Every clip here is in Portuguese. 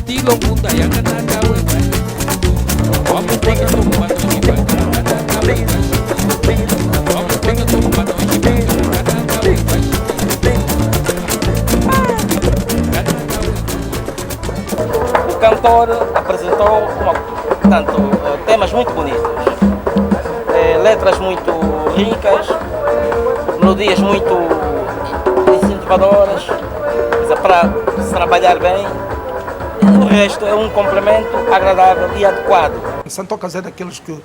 O cantor apresentou portanto, temas muito bonitos, letras muito ricas, melodias muito incentivadoras, para se trabalhar bem. O resto é um complemento agradável e adequado. Santocas é daqueles que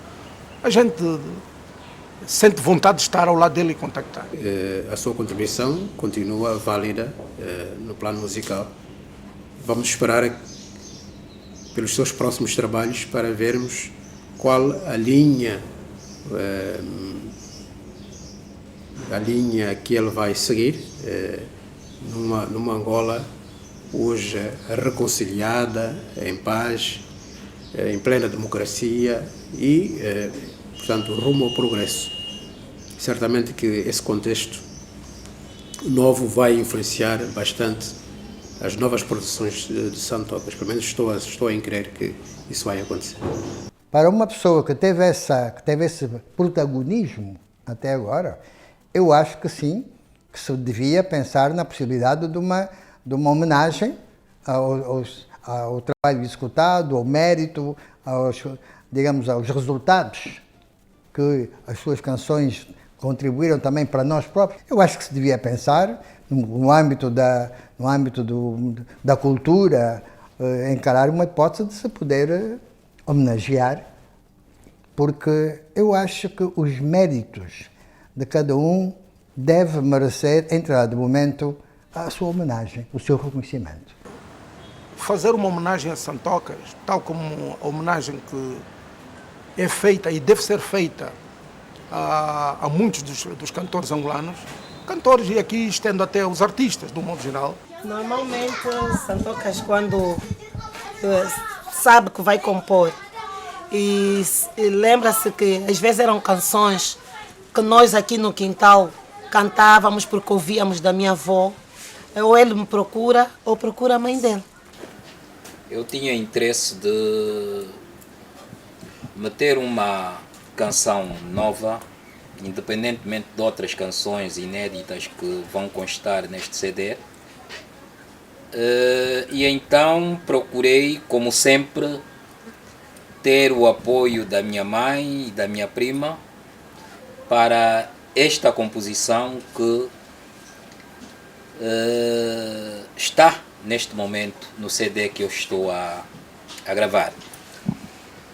a gente sente vontade de estar ao lado dele e contactar. A sua contribuição continua válida no plano musical. Vamos esperar pelos seus próximos trabalhos para vermos qual a linha que ele vai seguir numa Angola hoje reconciliada, em paz, em plena democracia e, portanto, rumo ao progresso. Certamente que esse contexto novo vai influenciar bastante as novas produções de Santocas. Pelo menos estou a crer que isso vai acontecer. Para uma pessoa que teve esse protagonismo até agora, eu acho que sim, que se devia pensar na possibilidade de uma homenagem ao trabalho executado, ao mérito, aos resultados que as suas canções contribuíram também para nós próprios. Eu acho que se devia pensar no âmbito da cultura, encarar uma hipótese de se poder homenagear, porque eu acho que os méritos de cada um deve merecer, em determinado momento, a sua homenagem, o seu reconhecimento. Fazer uma homenagem a Santocas, tal como a homenagem que é feita e deve ser feita a muitos dos cantores angolanos, cantores e aqui estendo até os artistas, do modo geral. Normalmente, Santocas, quando sabe que vai compor e lembra-se que às vezes eram canções que nós aqui no quintal cantávamos porque ouvíamos da minha avó, ou ele me procura ou procura a mãe dele. Eu tinha interesse de meter uma canção nova, independentemente de outras canções inéditas que vão constar neste CD. E então procurei, como sempre, ter o apoio da minha mãe e da minha prima para esta composição que está neste momento no CD que eu estou a gravar.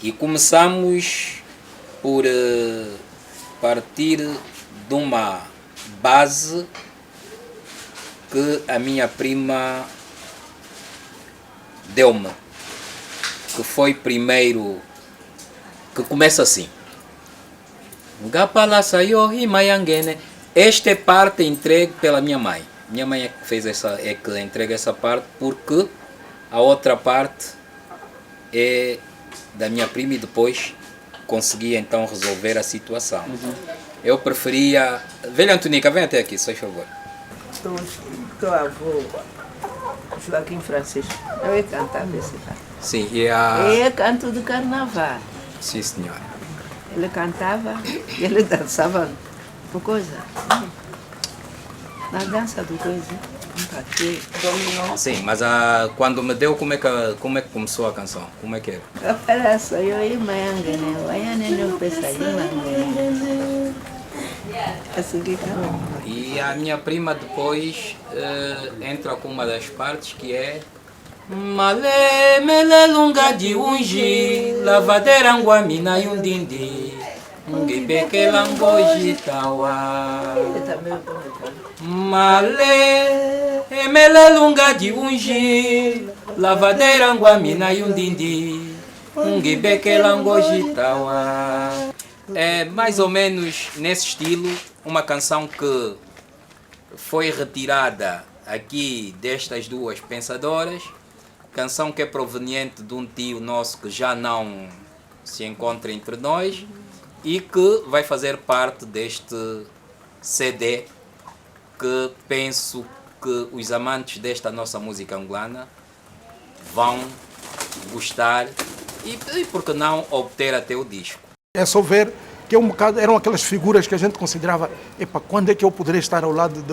E começamos por partir de uma base que a minha prima deu-me, que foi primeiro, que começa assim. Esta é parte entregue pela minha mãe. Minha mãe é que fez é que entrega essa parte, porque a outra parte é da minha prima e depois consegui então resolver a situação. Eu preferia... Velha Antonica, vem até aqui, se faz favor. Teu avô, Joaquim Francisco, eu ia cantar desse canto. Sim, É canto de carnaval. Sim, senhora. Ele cantava e ele dançava por coisa. Na dança do coisa. Aqui, dominou. Sim, mas quando me deu, como é que começou a canção? Como é que era? Aparece eu e Maiangane, o Ayane não pensa em Maiangane. Assim que canta. E a minha prima depois entra com uma das partes que é Malé, melelunga de ungi, lavadeira nguamina yundindi, ngibeke langojitawa. Malé, melelunga de ungi, lavadeira nguamina yundindi, ngibeke langojitawa. É mais ou menos nesse estilo, uma canção que foi retirada aqui destas duas pensadoras, canção que é proveniente de um tio nosso que já não se encontra entre nós e que vai fazer parte deste CD que penso que os amantes desta nossa música angolana vão gostar e por que não obter até o disco. É só ver que eram aquelas figuras que a gente considerava, epa, quando é que eu poderia estar ao lado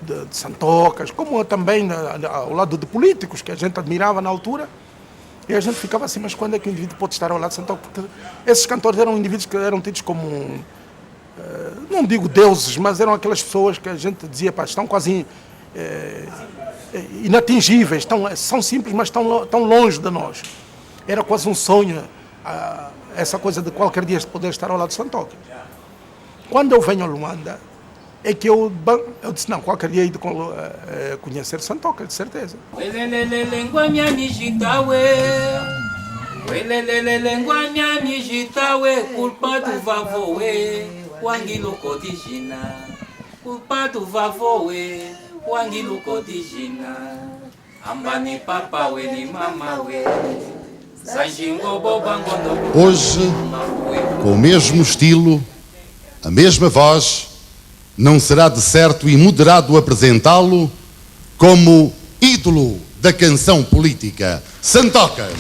de Santocas, como também ao lado de políticos que a gente admirava na altura, e a gente ficava assim, mas quando é que o indivíduo pode estar ao lado de Santocas? Porque esses cantores eram indivíduos que eram tidos como, não digo deuses, mas eram aquelas pessoas que a gente dizia, pá, estão quase inatingíveis, são simples, mas estão longe de nós. Era quase um sonho, essa coisa de qualquer dia poder estar ao lado de Santocas. Quando eu venho a Luanda, é que eu disse, não, qualquer dia hei de conhecer Santocas, de certeza. Culpado vavoe, wangilo cotigina. Culpado vavoe, wangilo cotigina. Ambani papa we ni mama we. Hoje, com o mesmo estilo, a mesma voz, não será de certo e moderado apresentá-lo como ídolo da canção política, Santocas.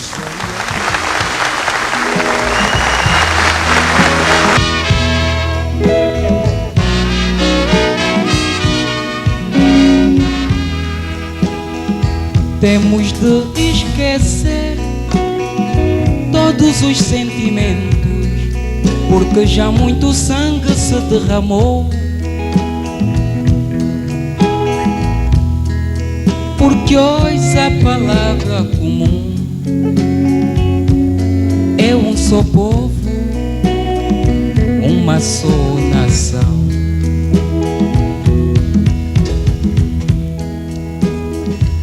Temos de esquecer todos os sentimentos, porque já muito sangue se derramou. Porque hoje a palavra comum é um só povo, uma só nação.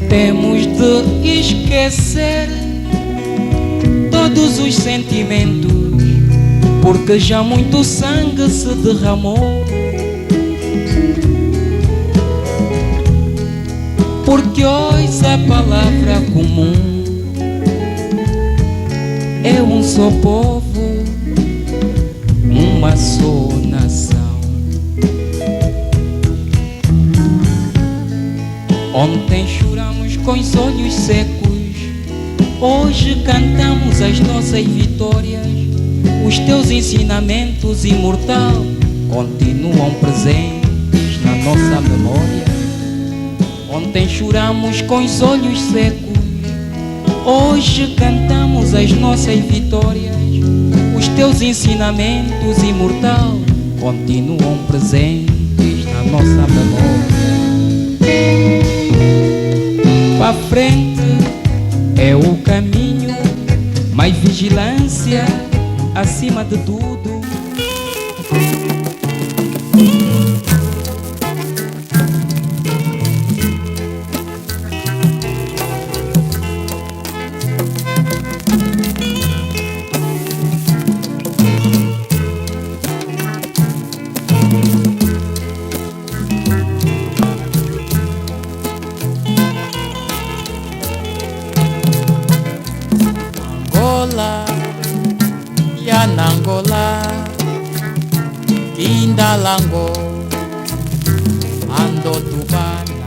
Temos de esquecer todos os sentimentos, porque já muito sangue se derramou. Porque hoje a palavra comum é um só povo, uma só nação. Ontem choramos com os olhos secos, hoje cantamos as nossas vitórias. Os teus ensinamentos imortal continuam presentes na nossa memória. Ontem choramos com os olhos secos, hoje cantamos as nossas vitórias. Os teus ensinamentos imortal continuam presentes na nossa memória. Pra frente é o caminho, mais vigilância acima de tudo. Angola, Indalango, Ando Tubani.